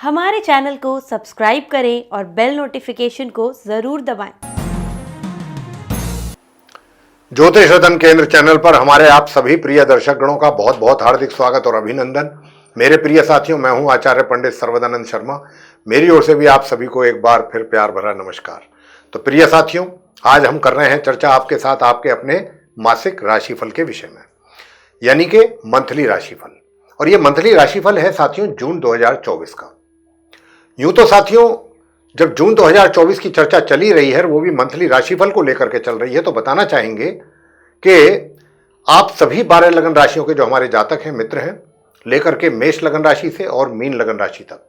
हमारे चैनल को सब्सक्राइब करें और बेल नोटिफिकेशन को जरूर दबाएं। ज्योतिष रतन केंद्र चैनल पर हमारे आप सभी प्रिय दर्शक गणों का बहुत बहुत हार्दिक स्वागत और अभिनंदन। मेरे प्रिय साथियों, मैं हूं आचार्य पंडित सर्वदानंद शर्मा। मेरी ओर से भी आप सभी को एक बार फिर प्यार भरा नमस्कार। तो प्रिय साथियों, आज हम कर रहे हैं चर्चा आपके साथ आपके अपने मासिक राशिफल के विषय में, यानी कि मंथली राशिफल। और ये मंथली राशिफल है साथियों जून 2024 का। यूं तो साथियों जब जून 2024 की चर्चा चली रही है, वो भी मंथली राशिफल को लेकर के चल रही है, तो बताना चाहेंगे कि आप सभी 12 लगन राशियों के जो हमारे जातक हैं, मित्र हैं, लेकर के मेष लगन राशि से और मीन लगन राशि तक,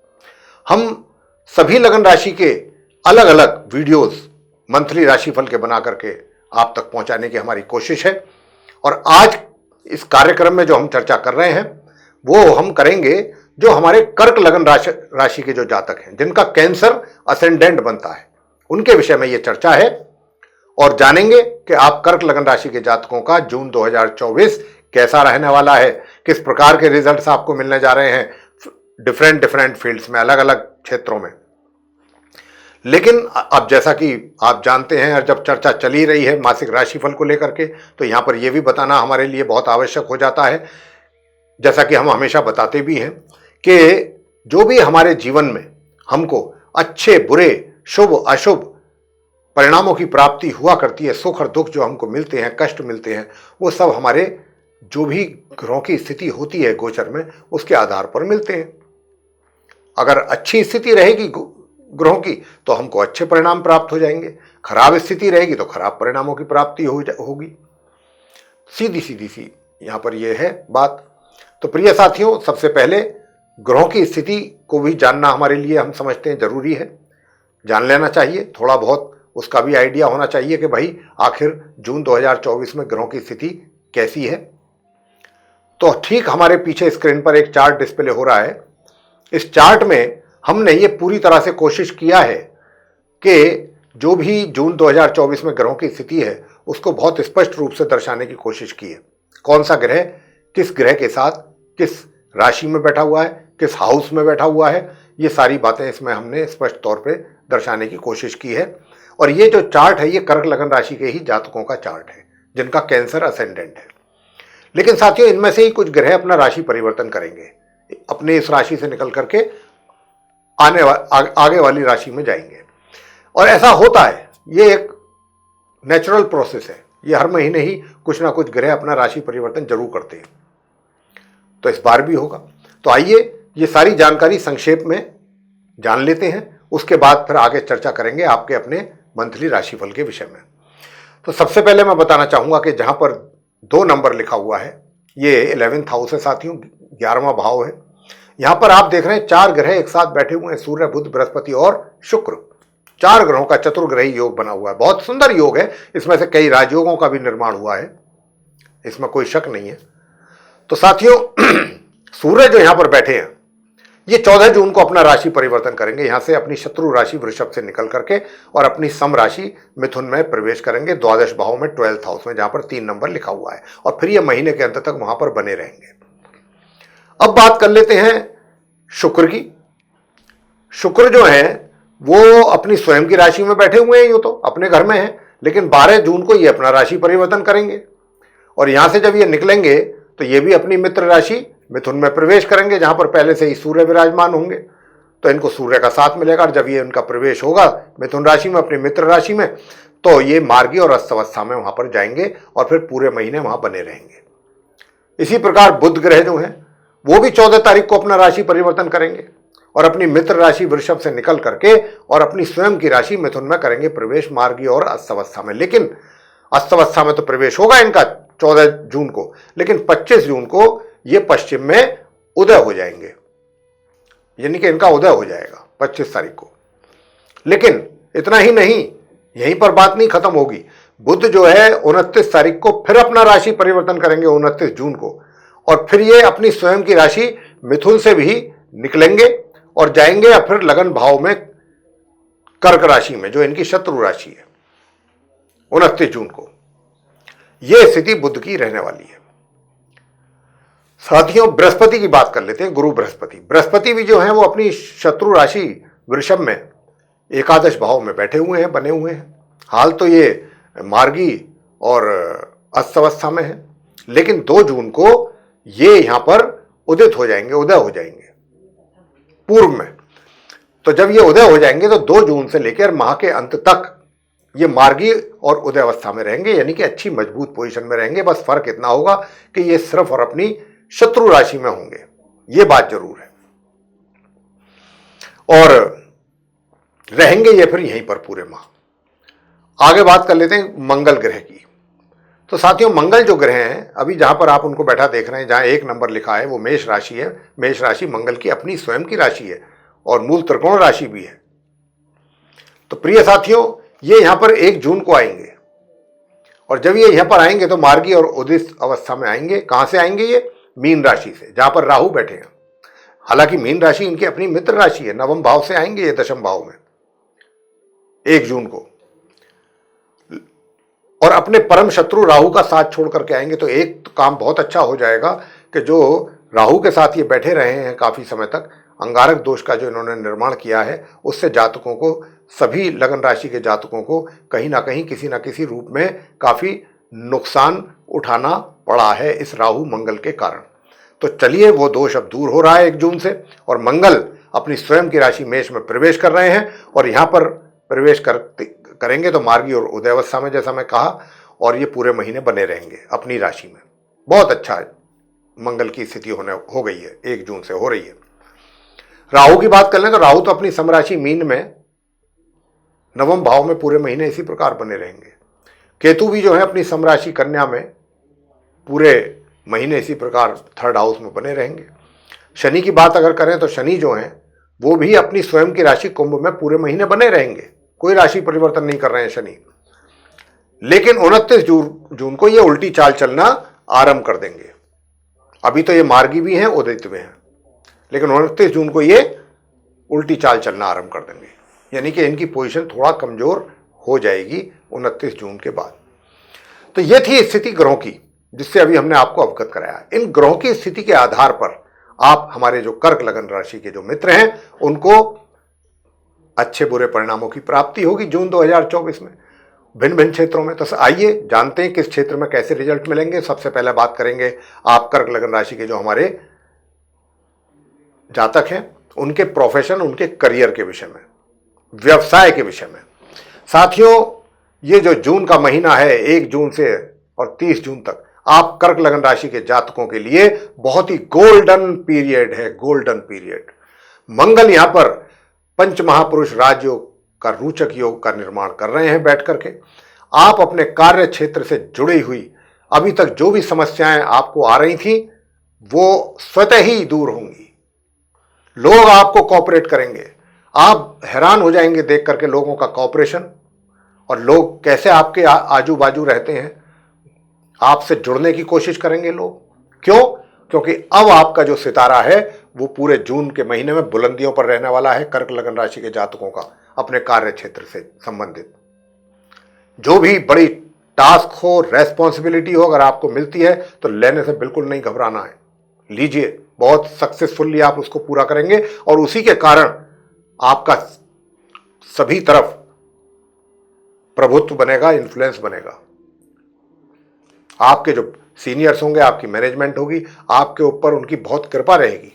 हम सभी लगन राशि के अलग अलग वीडियोस मंथली राशिफल के बना करके आप तक पहुंचाने की हमारी कोशिश है। और आज इस कार्यक्रम में जो हम चर्चा कर रहे हैं वो हम करेंगे जो हमारे कर्क लगन राशि के जो जातक हैं, जिनका कैंसर असेंडेंट बनता है, उनके विषय में ये चर्चा है। और जानेंगे कि आप कर्क लगन राशि के जातकों का जून 2024 कैसा रहने वाला है, किस प्रकार के रिजल्ट्स आपको मिलने जा रहे हैं डिफरेंट फील्ड्स में, अलग अलग क्षेत्रों में। लेकिन अब जैसा कि आप जानते हैं, और जब चर्चा चली रही है मासिक राशिफल को लेकर के, तो यहां पर यह भी बताना हमारे लिए बहुत आवश्यक हो जाता है, जैसा कि हम हमेशा बताते भी हैं कि जो भी हमारे जीवन में हमको अच्छे बुरे शुभ अशुभ परिणामों की प्राप्ति हुआ करती है, सुख और दुख जो हमको मिलते हैं, कष्ट मिलते हैं, वो सब हमारे जो भी ग्रहों की स्थिति होती है गोचर में, उसके आधार पर मिलते हैं। अगर अच्छी स्थिति रहेगी ग्रहों की तो हमको अच्छे परिणाम प्राप्त हो जाएंगे, खराब स्थिति रहेगी तो खराब परिणामों की प्राप्ति होगी। सीधी सी यहां पर यह है बात। तो प्रिय साथियों, सबसे पहले ग्रहों की स्थिति को भी जानना हमारे लिए, हम समझते हैं, जरूरी है, जान लेना चाहिए। थोड़ा बहुत उसका भी आइडिया होना चाहिए कि भाई आखिर जून 2024 में ग्रहों की स्थिति कैसी है। तो ठीक हमारे पीछे स्क्रीन पर एक चार्ट डिस्प्ले हो रहा है। इस चार्ट में हमने ये पूरी तरह से कोशिश किया है कि जो भी जून 2024 में ग्रहों की स्थिति है उसको बहुत स्पष्ट रूप से दर्शाने की कोशिश की है। कौन सा ग्रह किस ग्रह के साथ किस राशि में बैठा हुआ है, किस हाउस में बैठा हुआ है, ये सारी बातें इसमें हमने स्पष्ट तौर पे दर्शाने की कोशिश की है। और ये जो चार्ट है ये कर्क लगन राशि के ही जातकों का चार्ट है, जिनका कैंसर असेंडेंट है। लेकिन साथियों, इनमें से ही कुछ ग्रह अपना राशि परिवर्तन करेंगे, अपने इस राशि से निकल करके आगे वाली राशि में जाएंगे। और ऐसा होता है, ये एक नेचुरल प्रोसेस है। ये हर महीने ही कुछ ना कुछ ग्रह अपना राशि परिवर्तन जरूर करते हैं, तो इस बार भी होगा। तो आइए ये सारी जानकारी संक्षेप में जान लेते हैं, उसके बाद फिर आगे चर्चा करेंगे आपके अपने मंथली राशिफल के विषय में। तो सबसे पहले मैं बताना चाहूंगा कि जहां पर 2 नंबर लिखा हुआ है, ये 11th हाउस है साथियों, 11वां भाव है। यहां पर आप देख रहे हैं 4 ग्रह एक साथ बैठे हुए हैं, सूर्य बुध बृहस्पति और शुक्र। 4 ग्रहों का चतुर्ग्रही योग बना हुआ है। बहुत सुंदर योग है, इसमें से कई राजयोगों का भी निर्माण हुआ है, इसमें कोई शक नहीं है। तो साथियों, सूर्य जो यहां पर बैठे हैं ये 14 जून को अपना राशि परिवर्तन करेंगे, यहां से अपनी शत्रु राशि वृषभ से निकल करके और अपनी सम राशि मिथुन में प्रवेश करेंगे, द्वादश भाव में 12th हाउस में, जहां पर 3 नंबर लिखा हुआ है। और फिर ये महीने के अंत तक वहां पर बने रहेंगे। अब बात कर लेते हैं शुक्र की। शुक्र जो है वो अपनी स्वयं की राशि में बैठे हुए हैं, यूं तो अपने घर में है, लेकिन 12 जून को ये अपना राशि परिवर्तन करेंगे। और यहां से जब ये निकलेंगे तो ये भी अपनी मित्र राशि मिथुन में प्रवेश करेंगे, जहां पर पहले से ही सूर्य विराजमान होंगे, तो इनको सूर्य का साथ मिलेगा। और जब ये उनका प्रवेश होगा मिथुन राशि में, अपनी मित्र राशि में, तो ये मार्गी और अस्तवस्था में वहां पर जाएंगे और फिर पूरे महीने वहां बने रहेंगे। इसी प्रकार बुध ग्रह जो है वो भी 14 तारीख को अपना राशि परिवर्तन करेंगे और अपनी मित्र राशि वृषभ से निकल करके और अपनी स्वयं की राशि मिथुन में करेंगे प्रवेश, मार्गी और अस्तवस्था में। लेकिन अस्तवस्था में तो प्रवेश होगा इनका 14 जून को, लेकिन 25 जून को ये पश्चिम में उदय हो जाएंगे, यानी कि इनका उदय हो जाएगा 25 तारीख को। लेकिन इतना ही नहीं, यहीं पर बात नहीं खत्म होगी। बुध जो है 29 तारीख को फिर अपना राशि परिवर्तन करेंगे, 29 जून को, और फिर ये अपनी स्वयं की राशि मिथुन से भी निकलेंगे और जाएंगे या फिर लगन भाव में कर्क राशि में, जो इनकी शत्रु राशि है, 29 जून को। यह स्थिति बुध की रहने वाली है। साथियों, बृहस्पति की बात कर लेते हैं। गुरु बृहस्पति, बृहस्पति भी जो है वो अपनी शत्रु राशि वृषभ में एकादश भाव में बैठे हुए हैं, बने हुए हैं। हाल तो ये मार्गी और अस्त अवस्था में है, लेकिन 2 जून को ये यहां पर उदित हो जाएंगे, उदय हो जाएंगे पूर्व में। तो जब ये उदय हो जाएंगे तो 2 जून से लेकर माह के अंत तक ये मार्गी और उदय अवस्था में रहेंगे, यानी कि अच्छी मजबूत पोजीशन में रहेंगे। बस फर्क इतना होगा कि ये सिर्फ और अपनी शत्रु राशि में होंगे, ये बात जरूर है। और रहेंगे ये फिर यहीं पर पूरे माह। आगे बात कर लेते हैं मंगल ग्रह की। तो साथियों, मंगल जो ग्रह हैं, अभी जहां पर आप उनको बैठा देख रहे हैं, जहां 1 नंबर लिखा है वो मेष राशि है। मेष राशि मंगल की अपनी स्वयं की राशि है और मूल त्रिकोण राशि भी है। तो प्रिय साथियों, ये यहां पर 1 जून को आएंगे, और जब ये यहां पर आएंगे तो मार्गी और उदित अवस्था में आएंगे। कहां से आएंगे? ये मीन राशि से, जहां पर राहु बैठे हैं। हालांकि मीन राशि इनकी अपनी मित्र राशि है, 9वें भाव से आएंगे ये 10वें भाव में 1 जून को, और अपने परम शत्रु राहु का साथ छोड़ करके आएंगे। तो एक तो काम बहुत अच्छा हो जाएगा कि जो राहु के साथ ये बैठे रहे हैं काफी समय तक, अंगारक दोष का जो इन्होंने निर्माण किया है, उससे जातकों को, सभी लगन राशि के जातकों को कहीं ना कहीं किसी ना किसी रूप में काफी नुकसान उठाना पड़ा है इस राहु मंगल के कारण। तो चलिए, वो दोष अब दूर हो रहा है 1 जून से, और मंगल अपनी स्वयं की राशि मेष में प्रवेश कर रहे हैं, और यहां पर प्रवेश करेंगे तो मार्गी और उदय अवस्था में, जैसा मैं कहा, और ये पूरे महीने बने रहेंगे अपनी राशि में। बहुत अच्छा मंगल की स्थिति हो गई है, 1 जून से हो रही है। राहु की बात कर लें तो राहु तो अपनी समराशि मीन में 9वें भाव में पूरे महीने इसी प्रकार बने रहेंगे। केतु भी जो है अपनी समराशि कन्या में पूरे महीने इसी प्रकार 3rd हाउस में बने रहेंगे। शनि की बात अगर करें तो शनि जो है वो भी अपनी स्वयं की राशि कुंभ में पूरे महीने बने रहेंगे, कोई राशि परिवर्तन नहीं कर रहे हैं शनि। लेकिन 29 जून को ये उल्टी चाल चलना आरंभ कर देंगे। अभी तो ये मार्गी भी हैं, उदित में हैं, लेकिन 29 जून को ये उल्टी चाल चलना आरंभ कर देंगे, यानी कि इनकी पोजीशन थोड़ा कमजोर हो जाएगी 29 जून के बाद। तो ये थी स्थिति ग्रहों की, जिससे अभी हमने आपको अवगत कराया। इन ग्रहों की स्थिति के आधार पर आप, हमारे जो कर्क लगन राशि के जो मित्र हैं, उनको अच्छे बुरे परिणामों की प्राप्ति होगी जून 2024 में भिन्न भिन्न क्षेत्रों में। तो आइए जानते हैं किस क्षेत्र में कैसे रिजल्ट मिलेंगे। सबसे पहले बात करेंगे आप कर्क लगन राशि के जो हमारे जातक हैं, उनके प्रोफेशन, उनके करियर के विषय में, व्यवसाय के विषय में। साथियों, ये जो जून का महीना है, 1 जून से और 30 जून तक, आप कर्क लगन राशि के जातकों के लिए बहुत ही गोल्डन पीरियड है, गोल्डन पीरियड। मंगल यहां पर पंच महापुरुष राजयोग का रोचक योग का निर्माण कर रहे हैं बैठ करके। आप अपने कार्य क्षेत्र से जुड़ी हुई अभी तक जो भी समस्याएं आपको आ रही थी, वो स्वतः ही दूर होंगी। लोग आपको कोऑपरेट करेंगे, आप हैरान हो जाएंगे देख करके लोगों का कोऑपरेशन, और लोग कैसे आपके आजू बाजू रहते हैं, आपसे जुड़ने की कोशिश करेंगे लोग। क्यों? क्योंकि अब आपका जो सितारा है वो पूरे जून के महीने में बुलंदियों पर रहने वाला है कर्क लगन राशि के जातकों का, अपने कार्य क्षेत्र से संबंधित जो भी बड़ी टास्क हो, रेस्पॉन्सिबिलिटी हो, अगर आपको मिलती है तो लेने से बिल्कुल नहीं घबराना है, लीजिए। बहुत सक्सेसफुली आप उसको पूरा करेंगे, और उसी के कारण आपका सभी तरफ प्रभुत्व बनेगा, इन्फ्लुएंस बनेगा। आपके जो सीनियर्स होंगे, आपकी मैनेजमेंट होगी, आपके ऊपर उनकी बहुत कृपा रहेगी,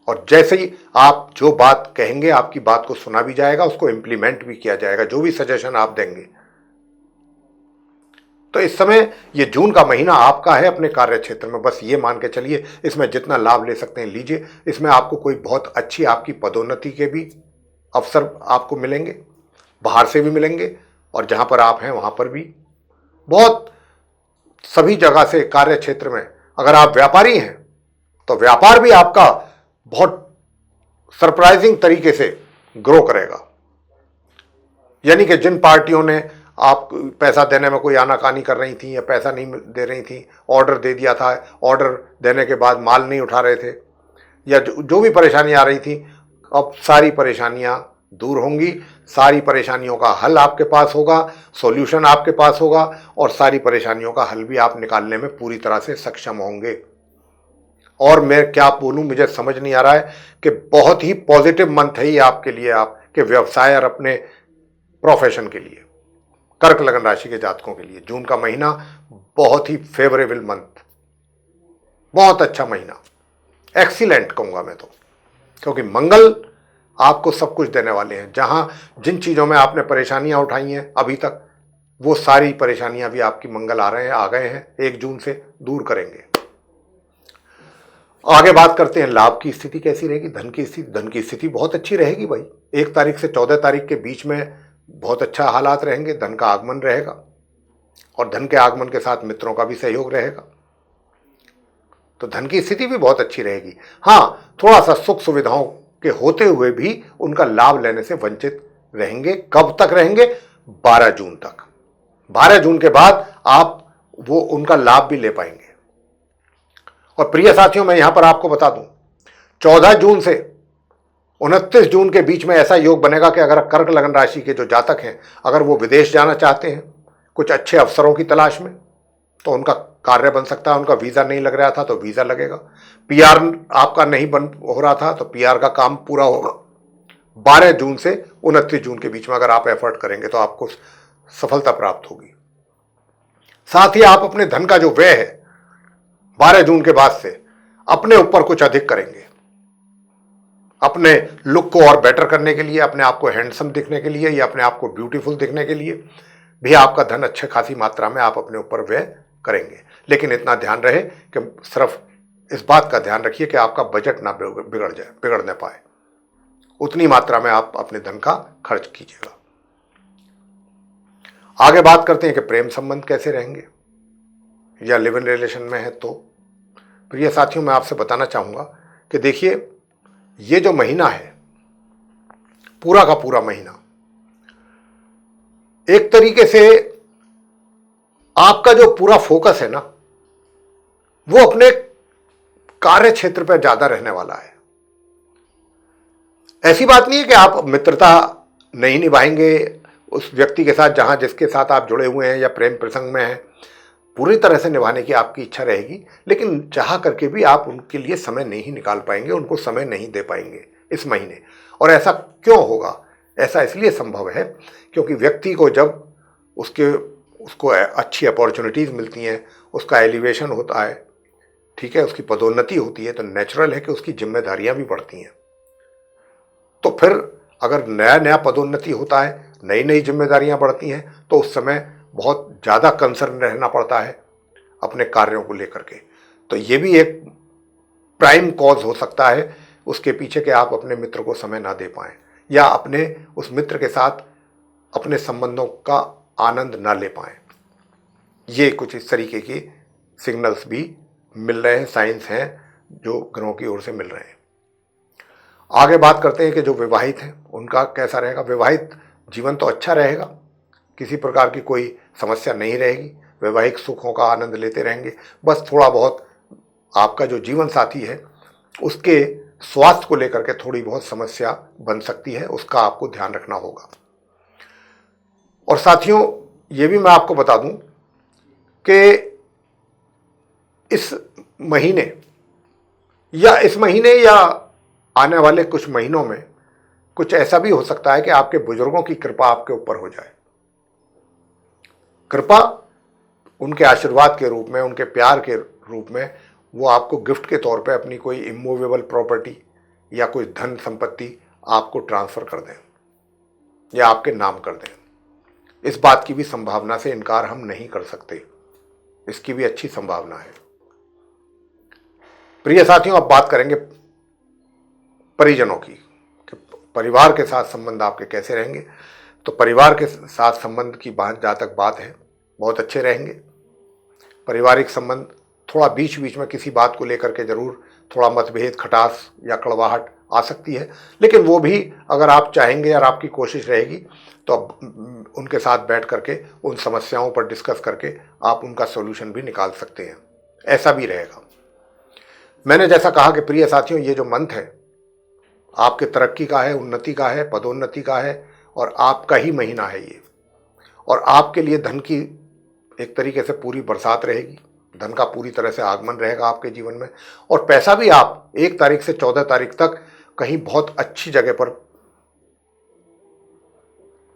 और जैसे ही आप जो बात कहेंगे, आपकी बात को सुना भी जाएगा, उसको इंप्लीमेंट भी किया जाएगा, जो भी सजेशन आप देंगे। तो इस समय ये जून का महीना आपका है अपने कार्य क्षेत्र में। बस ये मान के चलिए, इसमें जितना लाभ ले सकते हैं लीजिए। इसमें आपको कोई बहुत अच्छी आपकी पदोन्नति के भी अवसर आपको मिलेंगे, बाहर से भी मिलेंगे, और जहां पर आप हैं वहां पर भी बहुत सभी जगह से कार्य क्षेत्र में। अगर आप व्यापारी हैं तो व्यापार भी आपका बहुत सरप्राइजिंग तरीके से ग्रो करेगा, यानी कि जिन पार्टियों ने आप पैसा देने में कोई आनाकानी कर रही थी या पैसा नहीं दे रही थी, ऑर्डर दे दिया था, ऑर्डर देने के बाद माल नहीं उठा रहे थे, या जो भी परेशानी आ रही थी, अब सारी परेशानियां दूर होंगी। सारी परेशानियों का हल आपके पास होगा, सॉल्यूशन आपके पास होगा, और सारी परेशानियों का हल भी आप निकालने में पूरी तरह से सक्षम होंगे। और मैं क्या बोलूं, मुझे समझ नहीं आ रहा है कि बहुत ही पॉजिटिव मंथ है ये आपके लिए, आपके व्यवसाय और अपने प्रोफेशन के लिए, कर्क लगन राशि के जातकों के लिए। जून का महीना बहुत ही फेवरेबल मंथ, बहुत अच्छा महीना, एक्सीलेंट कहूंगा मैं तो, क्योंकि मंगल आपको सब कुछ देने वाले हैं। जहां जिन चीजों में आपने परेशानियां उठाई हैं अभी तक, वो सारी परेशानियां भी आपकी मंगल आ रहे हैं, आ गए हैं, 1 जून से दूर करेंगे। आगे बात करते हैं, लाभ की स्थिति कैसी रहेगी, धन की स्थिति। धन की स्थिति बहुत अच्छी रहेगी भाई। 1 तारीख से 14 तारीख के बीच में बहुत अच्छा हालात रहेंगे, धन का आगमन रहेगा, और धन के आगमन के साथ मित्रों का भी सहयोग रहेगा, तो धन की स्थिति भी बहुत अच्छी रहेगी। हाँ, थोड़ा सा सुख सुविधाओं के होते हुए भी उनका लाभ लेने से वंचित रहेंगे। कब तक रहेंगे? 12 जून तक। 12 जून के बाद आप वो उनका लाभ भी ले पाएंगे। और प्रिय साथियों, मैं यहां पर आपको बता दूं, 14 जून से 29 जून के बीच में ऐसा योग बनेगा कि अगर कर्क लगन राशि के जो जातक हैं, अगर वो विदेश जाना चाहते हैं कुछ अच्छे अवसरों की तलाश में, तो उनका कार्य बन सकता है। उनका वीजा नहीं लग रहा था तो वीजा लगेगा। पीआर आपका नहीं बन हो रहा था तो पीआर का काम पूरा होगा। 12 जून से 29 जून के बीच में अगर आप एफर्ट करेंगे तो आपको सफलता प्राप्त होगी। साथ ही आप अपने धन का जो व्यय है 12 जून के बाद से अपने ऊपर कुछ अधिक करेंगे। अपने लुक को और बेटर करने के लिए, अपने आप को हैंडसम दिखने के लिए या अपने आप को ब्यूटीफुल दिखने के लिए भी आपका धन अच्छे खासी मात्रा में आप अपने ऊपर व्यय करेंगे। लेकिन इतना ध्यान रहे कि सिर्फ इस बात का ध्यान रखिए कि आपका बजट ना बिगड़ न पाए। उतनी मात्रा में आप अपने धन का खर्च कीजिएगा। आगे बात करते हैं कि प्रेम संबंध कैसे रहेंगे या लिव इन रिलेशन में है तो। प्रिय साथियों, मैं आपसे बताना चाहूंगा कि देखिए, ये जो महीना है, पूरा का पूरा महीना एक तरीके से आपका जो पूरा फोकस है ना, वो अपने कार्य क्षेत्र पर ज्यादा रहने वाला है। ऐसी बात नहीं है कि आप मित्रता नहीं निभाएंगे उस व्यक्ति के साथ जहां जिसके साथ आप जुड़े हुए हैं या प्रेम प्रसंग में हैं, पूरी तरह से निभाने की आपकी इच्छा रहेगी, लेकिन चाह करके भी आप उनके लिए समय नहीं निकाल पाएंगे, उनको समय नहीं दे पाएंगे इस महीने। और ऐसा क्यों होगा? ऐसा इसलिए संभव है क्योंकि व्यक्ति को जब उसको अच्छी अपॉर्चुनिटीज़ मिलती हैं, उसका एलिवेशन होता है, ठीक है, उसकी पदोन्नति होती है, तो नेचुरल है कि उसकी जिम्मेदारियां भी बढ़ती हैं। तो फिर अगर नया नया पदोन्नति होता है, नई नई जिम्मेदारियां बढ़ती हैं, तो उस समय बहुत ज़्यादा कंसर्न रहना पड़ता है अपने कार्यों को लेकर के। तो ये भी एक प्राइम कॉज हो सकता है उसके पीछे कि आप अपने मित्र को समय ना दे पाएं या अपने उस मित्र के साथ अपने संबंधों का आनंद ना ले पाएं। ये कुछ इस तरीके की सिग्नल्स भी मिल रहे हैं, साइंस हैं जो ग्रहों की ओर से मिल रहे हैं। आगे बात करते हैं कि जो विवाहित हैं उनका कैसा रहेगा। विवाहित जीवन तो अच्छा रहेगा, किसी प्रकार की कोई समस्या नहीं रहेगी, वैवाहिक सुखों का आनंद लेते रहेंगे। बस थोड़ा बहुत आपका जो जीवन साथी है उसके स्वास्थ्य को लेकर के थोड़ी बहुत समस्या बन सकती है, उसका आपको ध्यान रखना होगा। और साथियों, ये भी मैं आपको बता दूं कि इस महीने या आने वाले कुछ महीनों में कुछ ऐसा भी हो सकता है कि आपके बुजुर्गों की कृपा आपके ऊपर हो जाए। कृपा उनके आशीर्वाद के रूप में, उनके प्यार के रूप में वो आपको गिफ्ट के तौर पे अपनी कोई इमूवेबल प्रॉपर्टी या कोई धन संपत्ति आपको ट्रांसफर कर दें या आपके नाम कर दें। इस बात की भी संभावना से इनकार हम नहीं कर सकते, इसकी भी अच्छी संभावना है। प्रिय साथियों, अब बात करेंगे परिजनों की कि परिवार के साथ संबंध आपके कैसे रहेंगे। तो परिवार के साथ संबंध की बात, जहाँ तक बात है, बहुत अच्छे रहेंगे। पारिवारिक संबंध थोड़ा बीच बीच में किसी बात को लेकर के जरूर थोड़ा मतभेद, खटास या कड़वाहट आ सकती है, लेकिन वो भी अगर आप चाहेंगे और आपकी कोशिश रहेगी तो उनके साथ बैठ करके उन समस्याओं पर डिस्कस करके आप उनका सॉल्यूशन भी निकाल सकते हैं। ऐसा भी रहेगा। मैंने जैसा कहा कि प्रिय साथियों, ये जो मंथ है आपके तरक्की का है, उन्नति का है, पदोन्नति का है और आपका ही महीना है ये। और आपके लिए धन की एक तरीके से पूरी बरसात रहेगी, धन का पूरी तरह से आगमन रहेगा आपके जीवन में। और पैसा भी आप 1 तारीख से 14 तारीख तक कहीं बहुत अच्छी जगह पर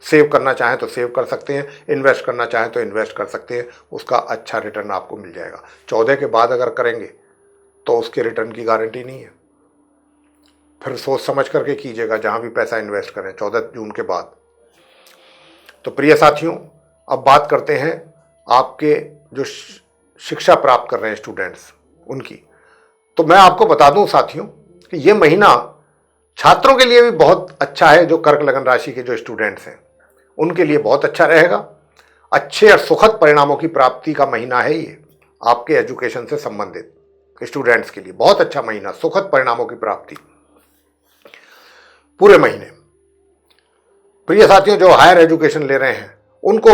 सेव करना चाहें तो सेव कर सकते हैं, इन्वेस्ट करना चाहें तो इन्वेस्ट कर सकते हैं, उसका अच्छा रिटर्न आपको मिल जाएगा। 14 के बाद अगर करेंगे तो उसके रिटर्न की गारंटी नहीं है। फिर सोच समझ करके कीजिएगा जहां भी पैसा इन्वेस्ट करें 14 जून के बाद। तो प्रिय साथियों, अब बात करते हैं आपके जो शिक्षा प्राप्त कर रहे हैं स्टूडेंट्स उनकी। तो मैं आपको बता दूं साथियों कि ये महीना छात्रों के लिए भी बहुत अच्छा है। जो कर्क लगन राशि के जो स्टूडेंट्स हैं उनके लिए बहुत अच्छा रहेगा। अच्छे और सुखद परिणामों की प्राप्ति का महीना है ये। आपके एजुकेशन से संबंधित स्टूडेंट्स के लिए बहुत अच्छा महीना, सुखद परिणामों की प्राप्ति पूरे महीने। प्रिय साथियों, जो हायर एजुकेशन ले रहे हैं उनको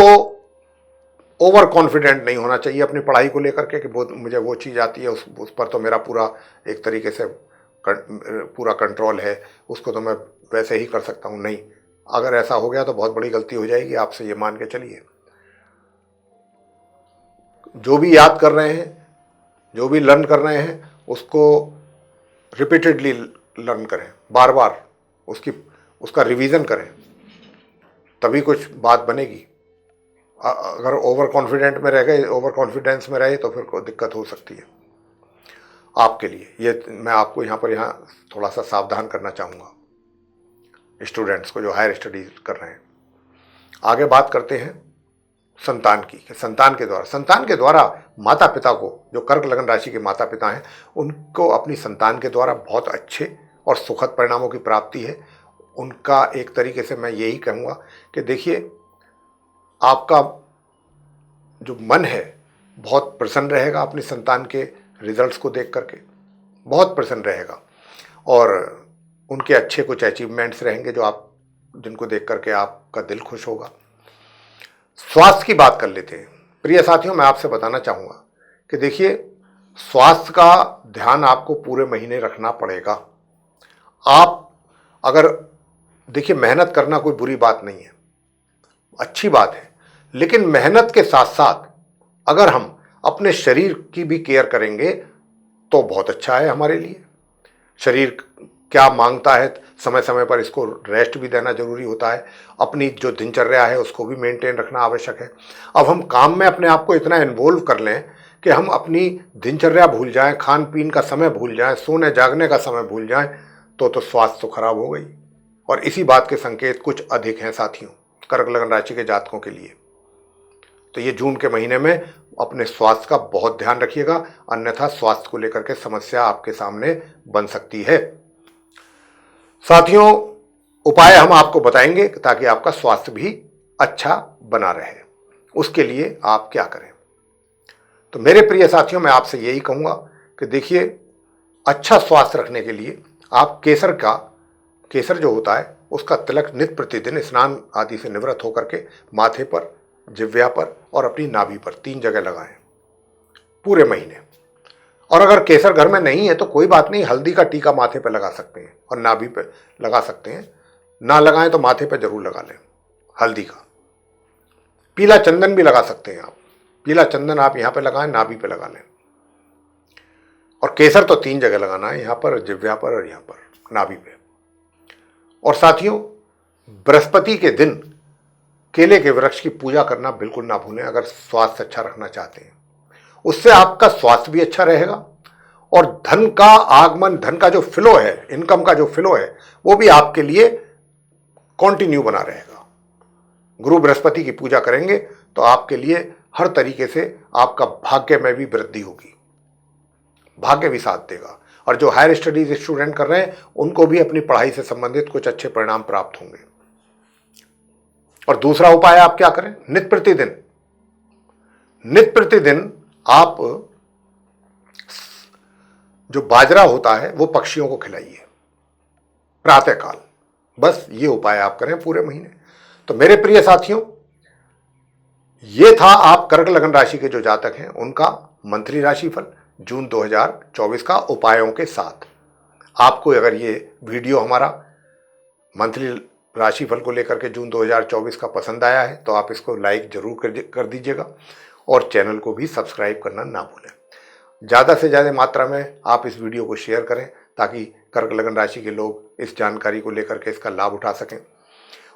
ओवर कॉन्फिडेंट नहीं होना चाहिए अपनी पढ़ाई को लेकर के कि मुझे वो चीज़ आती है, उस पर तो मेरा पूरा एक तरीके से पूरा कंट्रोल है, उसको तो मैं वैसे ही कर सकता हूँ। नहीं, अगर ऐसा हो गया तो बहुत बड़ी गलती हो जाएगी आपसे, ये मान के चलिए। जो भी याद कर रहे हैं, जो भी लर्न कर रहे हैं, उसको रिपीटेडली लर्न करें, बार बार उसका रिवीजन करें, तभी कुछ बात बनेगी। अगर ओवर कॉन्फिडेंट में रह गए, ओवर कॉन्फिडेंस में रहे तो फिर कोई दिक्कत हो सकती है आपके लिए। ये मैं आपको यहाँ थोड़ा सा सावधान करना चाहूँगा स्टूडेंट्स को जो हायर स्टडीज कर रहे हैं। आगे बात करते हैं संतान की। संतान के द्वारा माता पिता को, जो कर्क लगन राशि के माता पिता हैं, उनको अपनी संतान के द्वारा बहुत अच्छे और सुखद परिणामों की प्राप्ति है। उनका एक तरीके से मैं यही कहूँगा कि देखिए, आपका जो मन है बहुत प्रसन्न रहेगा अपनी संतान के रिजल्ट्स को देख करके, बहुत प्रसन्न रहेगा। और उनके अच्छे कुछ अचीवमेंट्स रहेंगे जिनको देख करके आपका दिल खुश होगा। स्वास्थ्य की बात कर लेते हैं। प्रिय साथियों, मैं आपसे बताना चाहूँगा कि देखिए, स्वास्थ्य का ध्यान आपको पूरे महीने रखना पड़ेगा। आप अगर देखिए, मेहनत करना कोई बुरी बात नहीं है, अच्छी बात है, लेकिन मेहनत के साथ साथ अगर हम अपने शरीर की भी केयर करेंगे तो बहुत अच्छा है हमारे लिए। शरीर क्या मांगता है, समय समय पर इसको रेस्ट भी देना जरूरी होता है। अपनी जो दिनचर्या है उसको भी मेंटेन रखना आवश्यक है। अब हम काम में अपने आप को इतना इन्वॉल्व कर लें कि हम अपनी दिनचर्या भूल जाएं, खान पीन का समय भूल जाएं, सोने जागने का समय भूल जाएं, तो स्वास्थ्य तो खराब हो गई। और इसी बात के संकेत कुछ अधिक हैं साथियों कर्क लगन राशि के जातकों के लिए। तो ये जून के महीने में अपने स्वास्थ्य का बहुत ध्यान रखिएगा, अन्यथा स्वास्थ्य को लेकर के समस्या आपके सामने बन सकती है। साथियों, उपाय हम आपको बताएंगे ताकि आपका स्वास्थ्य भी अच्छा बना रहे। उसके लिए आप क्या करें? तो मेरे प्रिय साथियों, मैं आपसे यही कहूंगा कि देखिए, अच्छा स्वास्थ्य रखने के लिए आप केसर जो होता है उसका तिलक नित्य प्रतिदिन स्नान आदि से निवृत्त होकर के माथे पर, जिह्वा पर और अपनी नाभि पर 3 जगह लगाएं पूरे महीने। और अगर केसर घर में नहीं है तो कोई बात नहीं, हल्दी का टीका माथे पे लगा सकते हैं और नाभि पे लगा सकते हैं। ना लगाएं तो माथे पे जरूर लगा लें हल्दी का। पीला चंदन भी लगा सकते हैं आप। पीला चंदन आप यहाँ पे लगाएं, नाभि पे लगा लें। और केसर तो 3 जगह लगाना है, यहाँ पर, जिह्वा पर और यहाँ पर, नाभि पे। और साथियों, बृहस्पति के दिन केले के वृक्ष की पूजा करना बिल्कुल ना भूलें अगर स्वास्थ्य अच्छा रखना चाहते हैं। उससे आपका स्वास्थ्य भी अच्छा रहेगा और धन का आगमन, धन का जो फ्लो है, इनकम का जो फ्लो है, वो भी आपके लिए कंटिन्यू बना रहेगा। गुरु बृहस्पति की पूजा करेंगे तो आपके लिए हर तरीके से आपका भाग्य में भी वृद्धि होगी, भाग्य भी साथ देगा। और जो हायर स्टडीज स्टूडेंट कर रहे हैं उनको भी अपनी पढ़ाई से संबंधित कुछ अच्छे परिणाम प्राप्त होंगे। और दूसरा उपाय आप क्या करें? नित्य प्रतिदिन आप जो बाजरा होता है वो पक्षियों को खिलाइए प्रातः काल। बस ये उपाय आप करें पूरे महीने। तो मेरे प्रिय साथियों, ये था आप कर्क लगन राशि के जो जातक हैं उनका मंथली राशिफल जून 2024 का उपायों के साथ। आपको अगर ये वीडियो हमारा मंथली राशिफल को लेकर के जून 2024 का पसंद आया है तो आप इसको लाइक जरूर कर दीजिएगा और चैनल को भी सब्सक्राइब करना ना भूलें। ज़्यादा से ज़्यादा मात्रा में आप इस वीडियो को शेयर करें ताकि कर्क लगन राशि के लोग इस जानकारी को लेकर के इसका लाभ उठा सकें।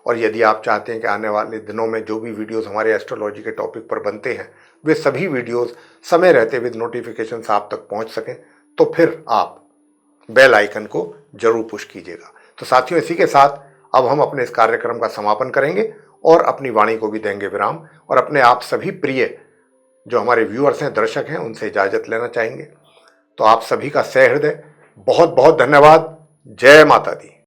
और यदि आप चाहते हैं कि आने वाले दिनों में जो भी वीडियोस हमारे एस्ट्रोलॉजी के टॉपिक पर बनते हैं वे सभी वीडियोस समय रहते विद नोटिफिकेशन आप तक पहुंच सकें, तो फिर आप बेल आइकन को जरूर पुश कीजिएगा। तो साथियों, इसी के साथ अब हम अपने इस कार्यक्रम का समापन करेंगे और अपनी वाणी को भी देंगे विराम और अपने आप सभी प्रिय जो हमारे व्यूअर्स हैं, दर्शक हैं, उनसे इजाजत लेना चाहेंगे। तो आप सभी का सहृदय बहुत बहुत धन्यवाद। जय माता दी।